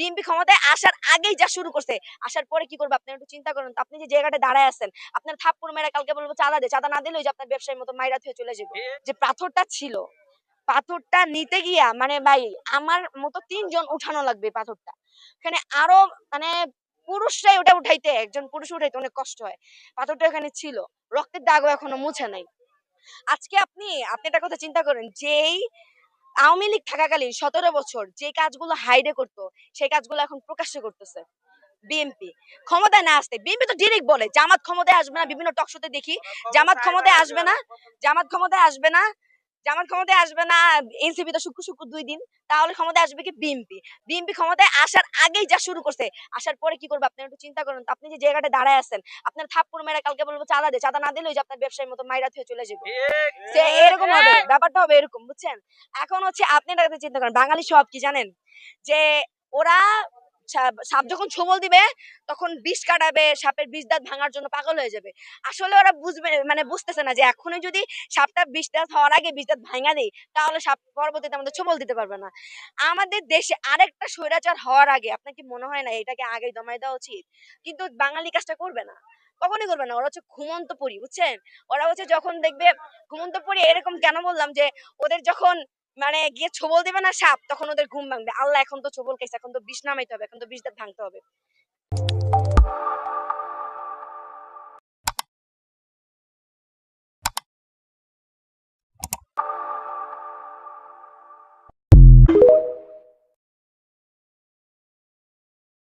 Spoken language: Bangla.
বিএনপি ক্ষমতায় আসার আগেই যা শুরু করছে, আসার পরে কি করবে আপনারা একটু চিন্তা করেন। আপনি যে জায়গাটা দাঁড়ায় আছেন, আপনার থাপ্পড় মেরে কালকে বলবো চাঁদা দে, চাঁদা না দিলে ওই যে আপনার ব্যবসায়ীর মতো মাইরা থুয়ে চলে যাবে। যে পাথরটা ছিল, পাথরটা নিতে গিয়া মানে ভাই আমার মতো ৩ জন উঠানো লাগবে পাথরটা। এখানে আরো মানে পুরুষরাই ওটা উঠাইতে, একজন পুরুষ উঠাইতে অনেক কষ্ট হয়। পাথরটা এখানে ছিল, রক্তের দাগও এখনো মুছে নাই। আজকে আপনি একটা কথা চিন্তা করেন, যেই আওয়ামী লীগ থাকাকালীন ১৭ বছর যে কাজগুলো হাইডে করতো, সেই কাজগুলো এখন প্রকাশ্যে করতেছে বিএনপি। ক্ষমতায় না আসতে বিএনপি তো ডিরেক্ট বলে জামাত ক্ষমতায় আসবে না। বিভিন্ন টক শোতে দেখি জামাত ক্ষমতায় আসবে না, জামাত ক্ষমতায় আসবে না, জামাত ক্ষমতায় আসবে না। এনসিপি তো শুক্র শুক্র ২ দিন, তাহলে ক্ষমতায় আসবে কি বিএনপি। বিএনপি ক্ষমতায় আসার আগেই যা শুরু করছে, আসার পরে কি করবে আপনারা একটু চিন্তা করেন। আপনি যে জায়গাটা দাঁড়ায় আছেন, আপনার থাপ্পড় মেরে কালকে বলবো চাঁদা দে, চাঁদা না দিলে ওই যে আপনার ব্যবসায়ীর মতো মাইরা থুয়ে চলে যাবে। সে এরকম হবে, ব্যাপারটা হবে এরকম, বুঝছেন? এখন হচ্ছে আপনি একটা কথা চিন্তা করেন, বাঙালি সব কি জানেন? যে ওরা সাপ যখন ছোবল দিবে তখন বিষ কাটাবে, সাপের বিষ দাঁত ভাঙার জন্য পাগল হয়ে যাবে। আসলে ওরা বুঝবে মানে বুঝতেছে না যে এখনই যদি সাপটা বিষ দাঁত হওয়ার আগে বিষ দাঁত ভাঙা দেই, তাহলে সাপ পরবর্তীতে আমাদের ছোবল দিতে পারবে না। আমাদের দেশে আরেকটা স্বৈরাচার হওয়ার আগে আপনার কি মনে হয় না এটাকে আগে দমাই দেওয়া উচিত? কিন্তু বাঙালি কাজটা করবে না, কখনই করবে না। ওরা হচ্ছে ঘুমন্ত পরি, বুঝছেন? ওরা হচ্ছে যখন দেখবে ঘুমন্ত পরি, এরকম কেন বললাম যে ওদের যখন মানে গিয়ে ছোবল দিবে না সাপ, তখন ওদের ঘুম ভাঙবে। আল্লাহ এখন তো ছোবল খাইছে, এখন তো বিষ নামাইতে হবে, এখন তো বিষ দাঁত ভাঙতে হবে।